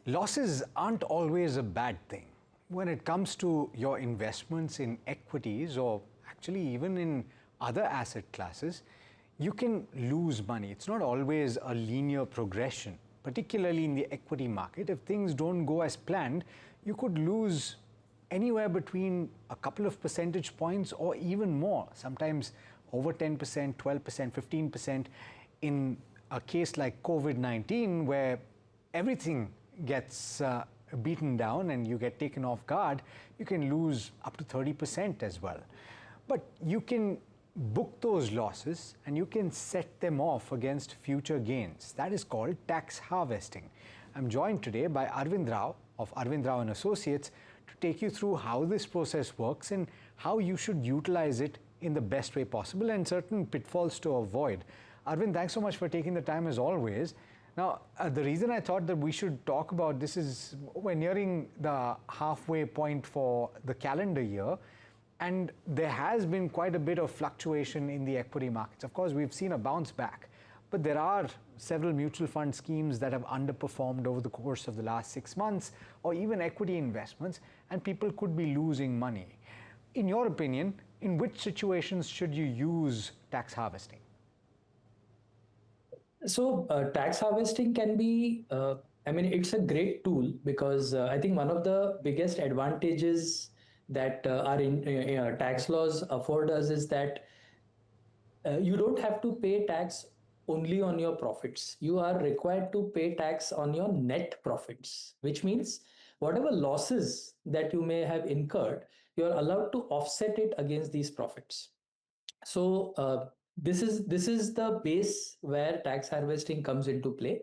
Losses aren't always a bad thing. When it comes to your investments in equities or actually even in other asset classes, you can lose money. It's not always a linear progression, particularly in the equity market. If things don't go as planned, you could lose anywhere between a couple of percentage points or even more, sometimes over 10%, 12%, 15% in a case like COVID-19 where everything gets beaten down and you get taken off guard, you can lose up to 30% as well. But you can book those losses and you can set them off against future gains. That is called tax harvesting. I'm joined today by Arvind Rao of Arvind Rao and Associates to take you through how this process works and how you should utilize it in the best way possible and certain pitfalls to avoid. Arvind, thanks so much for taking the time as always. Now, the reason I thought that we should talk about this is we're nearing the halfway point for the calendar year, and there has been quite a bit of fluctuation in the equity markets. Of course, we've seen a bounce back, but there are several mutual fund schemes that have underperformed over the course of the last 6 months, or even equity investments, and people could be losing money. In your opinion, in which situations should you use tax harvesting? So tax harvesting can be, it's a great tool because I think one of the biggest advantages that our tax laws afford us is that you don't have to pay tax only on your profits. You are required to pay tax on your net profits, which means whatever losses that you may have incurred, you're allowed to offset it against these profits. So this is the base where tax harvesting comes into play.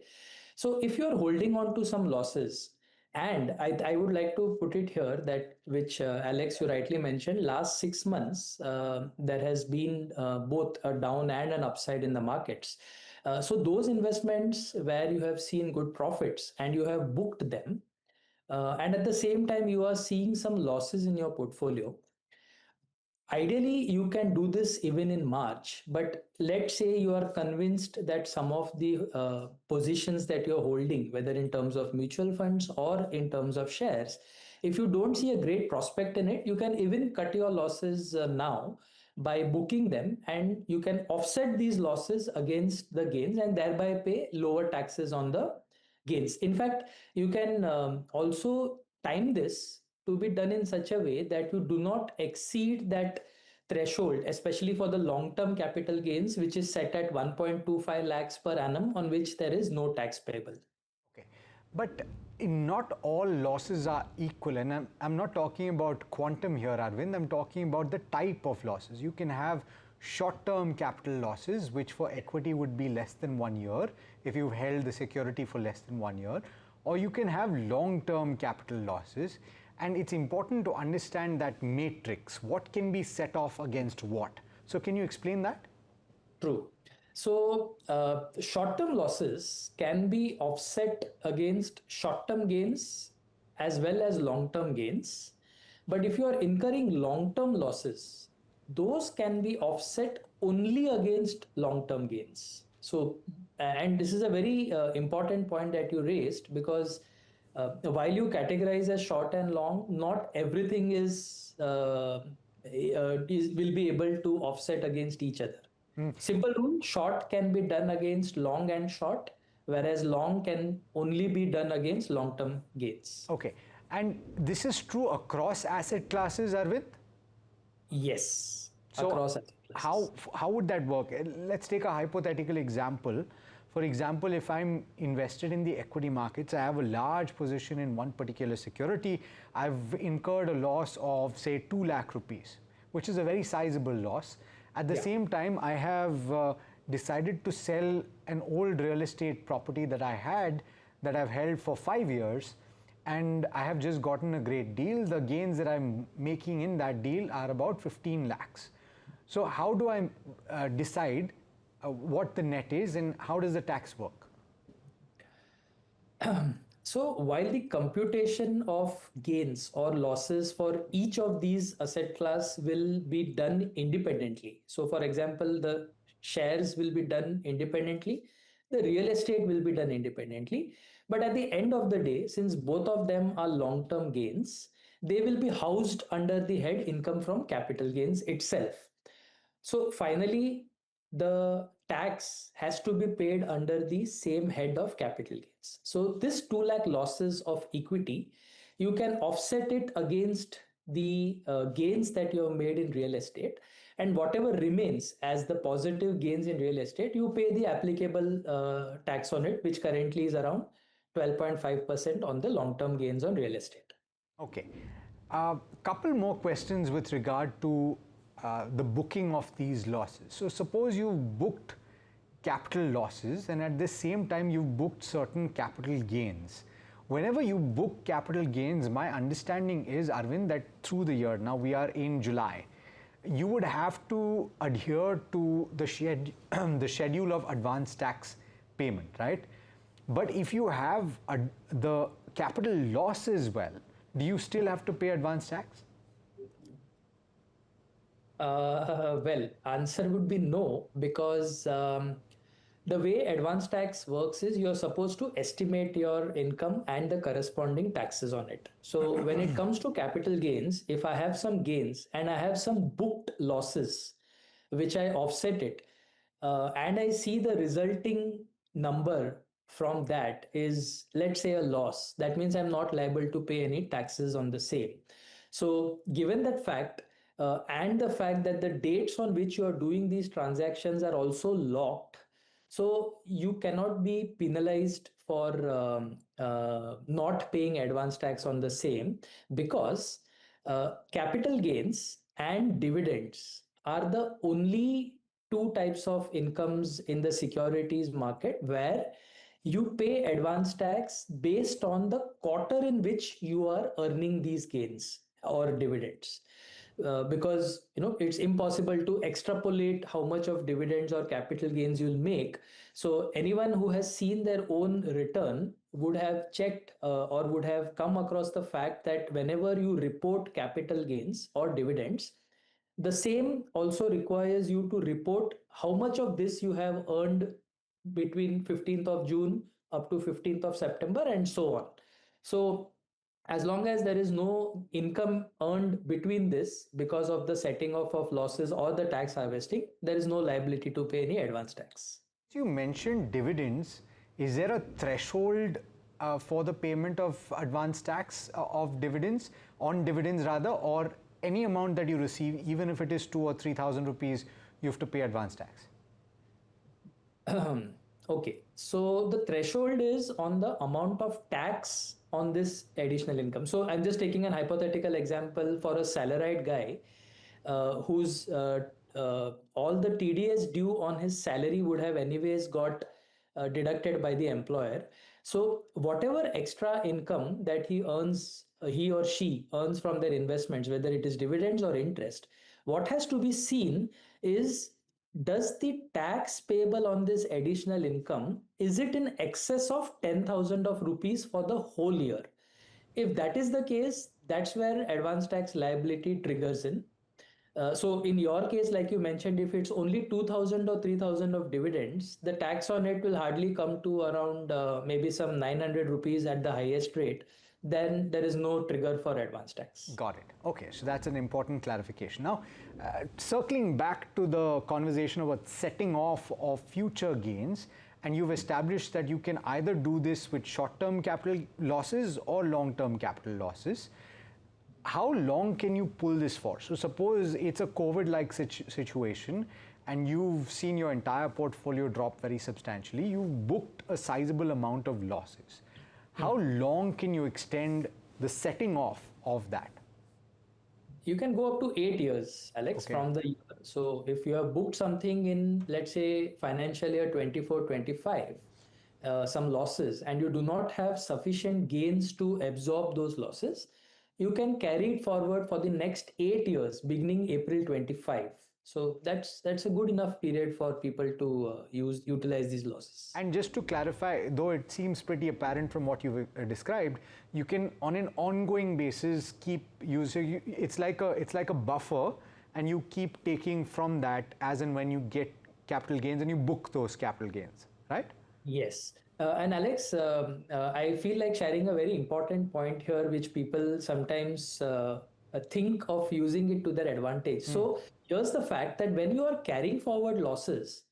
So if you're holding on to some losses, and I would like to put it here that which Alex, you rightly mentioned, last 6 months there has been both a down and an upside in the markets. So those investments where you have seen good profits and you have booked them, and at the same time you are seeing some losses in your portfolio. Ideally, you can do this even in March, but let's say you are convinced that some of the positions that you're holding, whether in terms of mutual funds or in terms of shares, if you don't see a great prospect in it, you can even cut your losses now by booking them, and you can offset these losses against the gains and thereby pay lower taxes on the gains. In fact, you can also time this to be done in such a way that you do not exceed that threshold, especially for the long-term capital gains, which is set at 1.25 lakhs per annum, on which there is no tax payable. Okay, but not all losses are equal, and I'm not talking about quantum here, Arvind. I'm talking about the type of losses. You can have short-term capital losses, which for equity would be less than 1 year if you've held the security for less than 1 year, or you can have long-term capital losses. And it's important to understand that matrix. What can be set off against what? So can you explain that? True. So short-term losses can be offset against short-term gains as well as long-term gains. But if you are incurring long-term losses, those can be offset only against long-term gains. So, and this is a very important point that you raised, because while you categorize as short and long, not everything will be able to offset against each other. Simple rule: short can be done against long and short, whereas long can only be done against long-term gains. Okay, and this is true across asset classes, Arvind? Yes, so across asset classes. How would that work? Let's take a hypothetical example. For example, if I'm invested in the equity markets, I have a large position in one particular security. I've incurred a loss of, say, 2 lakh rupees, which is a very sizable loss. At the same time, I have decided to sell an old real estate property that I had, that I've held for 5 years, and I have just gotten a great deal. The gains that I'm making in that deal are about 15 lakhs. So how do I decide what the net is, and how does the tax work? So while the computation of gains or losses for each of these asset class will be done independently. So for example, the shares will be done independently. The real estate will be done independently. But at the end of the day, since both of them are long term gains, they will be housed under the head income from capital gains itself. So finally, the tax has to be paid under the same head of capital gains. So this 2 lakh losses of equity, you can offset it against the gains that you have made in real estate, and whatever remains as the positive gains in real estate, you pay the applicable tax on it, which currently is around 12.5% on the long term gains on real estate. Okay. Couple more questions with regard to the booking of these losses. So suppose you've booked capital losses and at the same time you've booked certain capital gains. Whenever you book capital gains, my understanding is, Arvind, that through the year, now we are in July, you would have to adhere to the schedule of advance tax payment, right? But if you have the capital loss as well, do you still have to pay advance tax? Well, answer would be no, because the way advance tax works is you're supposed to estimate your income and the corresponding taxes on it. So when it comes to capital gains, if I have some gains and I have some booked losses, which I offset it, and I see the resulting number from that is, let's say, a loss, that means I'm not liable to pay any taxes on the same. So given that fact, and the fact that the dates on which you are doing these transactions are also locked, so you cannot be penalized for not paying advance tax on the same, because capital gains and dividends are the only two types of incomes in the securities market where you pay advance tax based on the quarter in which you are earning these gains or dividends. Because it's impossible to extrapolate how much of dividends or capital gains you'll make. So anyone who has seen their own return would have checked or would have come across the fact that whenever you report capital gains or dividends, the same also requires you to report how much of this you have earned between 15th of June up to 15th of September and so on. So as long as there is no income earned between this because of the setting off of losses or the tax harvesting, there is no liability to pay any advance tax. You mentioned dividends. Is there a threshold for the payment of advance tax of dividends, on dividends rather, or any amount that you receive, even if it is 2 or 3,000 rupees, you have to pay advance tax? Okay, so the threshold is on the amount of tax on this additional income. So I'm just taking an hypothetical example for a salaried guy whose all the TDS due on his salary would have anyways got deducted by the employer. So whatever extra income that he earns, he or she earns from their investments, whether it is dividends or interest, what has to be seen is, does the tax payable on this additional income, is it in excess of 10,000 of rupees for the whole year? If that is the case, that's where advance tax liability triggers in. So in your case, like you mentioned, if it's only 2,000 or 3,000 of dividends, the tax on it will hardly come to around maybe some 900 rupees at the highest rate. Then there is no trigger for advance tax. Got it. Okay, so that's an important clarification. Now, circling back to the conversation about setting off of future gains, and you've established that you can either do this with short-term capital losses or long-term capital losses. How long can you pull this for? So suppose it's a COVID-like situation and you've seen your entire portfolio drop very substantially, you've booked a sizable amount of losses. How long can you extend the setting off of that? You can go up to 8 years, Alex, from the year. So if you have booked something in, let's say, financial year 24-25, some losses, and you do not have sufficient gains to absorb those losses, you can carry it forward for the next 8 years, beginning April 25. So that's a good enough period for people to utilize these losses. And just to clarify, though it seems pretty apparent from what you've described, you can, on an ongoing basis, keep using. It's like a buffer, and you keep taking from that as and when you get capital gains, and you book those capital gains, right? Yes. And Alex, I feel like sharing a very important point here, which people sometimes think of using it to their advantage. So here's the fact that when you are carrying forward losses,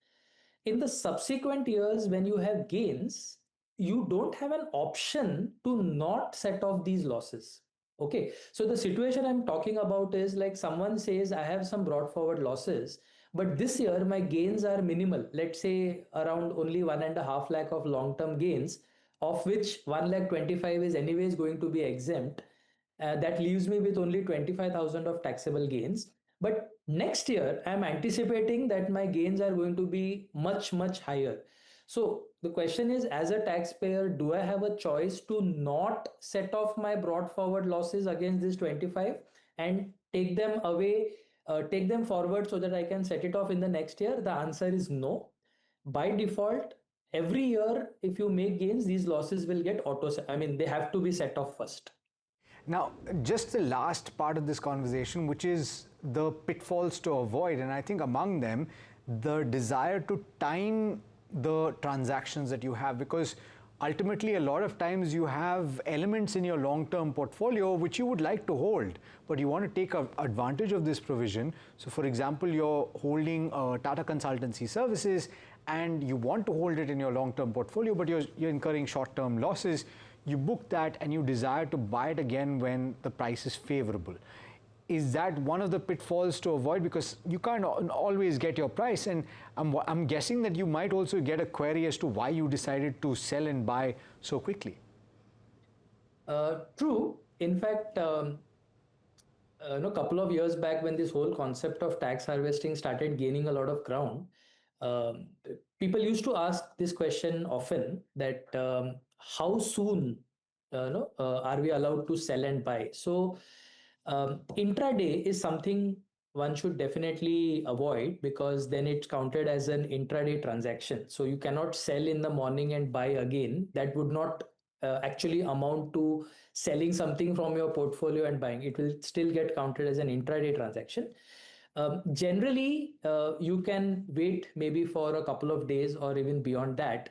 in the subsequent years, when you have gains, you don't have an option to not set off these losses. Okay. So the situation I'm talking about is like someone says, I have some brought forward losses, but this year my gains are minimal. Let's say around only 1.5 lakh of long term gains, of which 1 lakh 25 is anyways going to be exempt. That leaves me with only 25,000 of taxable gains. But next year, I'm anticipating that my gains are going to be much, much higher. So the question is, as a taxpayer, do I have a choice to not set off my brought forward losses against this 25 and take them away, take them forward so that I can set it off in the next year? The answer is no. By default, every year, if you make gains, these losses will get I mean, they have to be set off first. Now, just the last part of this conversation, which is the pitfalls to avoid, and I think among them, the desire to time the transactions that you have, because ultimately a lot of times you have elements in your long-term portfolio which you would like to hold, but you want to take advantage of this provision. So for example, you're holding Tata Consultancy Services and you want to hold it in your long-term portfolio, but you're incurring short-term losses. You book that and you desire to buy it again when the price is favorable. Is that one of the pitfalls to avoid? Because you can't always get your price, and I'm guessing that you might also get a query as to why you decided to sell and buy so quickly. True. In fact, a couple of years back, when this whole concept of tax harvesting started gaining a lot of ground, um, people used to ask this question often, that how soon are we allowed to sell and buy? So intraday is something one should definitely avoid, because then it's counted as an intraday transaction. So you cannot sell in the morning and buy again. That would not actually amount to selling something from your portfolio and buying. It will still get counted as an intraday transaction. Generally, you can wait maybe for a couple of days or even beyond that.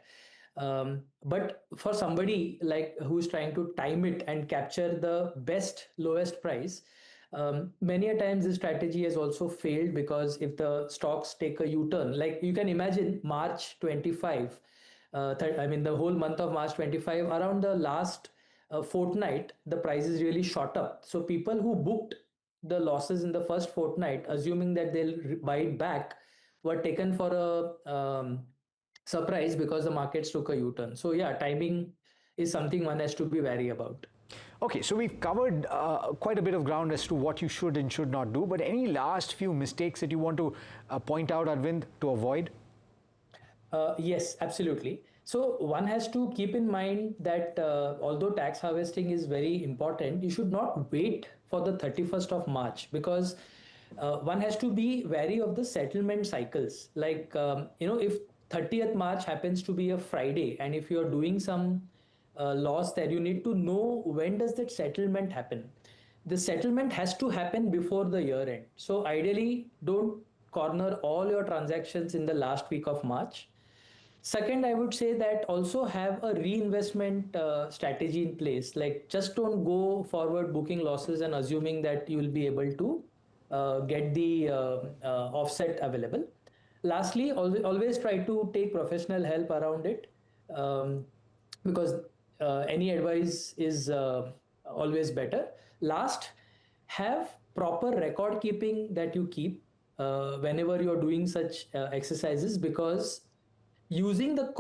But for somebody like who's trying to time it and capture the best, lowest price, many a times this strategy has also failed, because if the stocks take a U-turn, like you can imagine March 25, I mean the whole month of March 25, around the last fortnight, the prices really shot up. So people who booked the losses in the first fortnight, assuming that they'll buy it back, were taken for a surprise, because the markets took a U-turn. So yeah, timing is something one has to be wary about. Okay, so we've covered quite a bit of ground as to what you should and should not do, but any last few mistakes that you want to point out, Arvind, to avoid? Yes, absolutely. So one has to keep in mind that although tax harvesting is very important, you should not wait for the 31st of March, because one has to be wary of the settlement cycles. Like, if 30th March happens to be a Friday, and if you're doing some loss there, you need to know when does that settlement happen. The settlement has to happen before the year end. So ideally, don't corner all your transactions in the last week of March. Second, I would say that also have a reinvestment strategy in place. Like, just don't go forward booking losses and assuming that you will be able to get the offset available. Lastly, always try to take professional help around it, because any advice is always better. Last, have proper record keeping that you keep whenever you're doing such exercises, because using the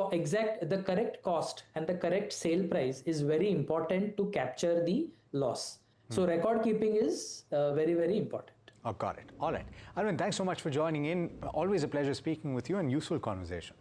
correct cost and the correct sale price is very important to capture the loss. So record keeping is very, very important. Oh, got it. All right. Arvind, thanks so much for joining in. Always a pleasure speaking with you, and useful conversation.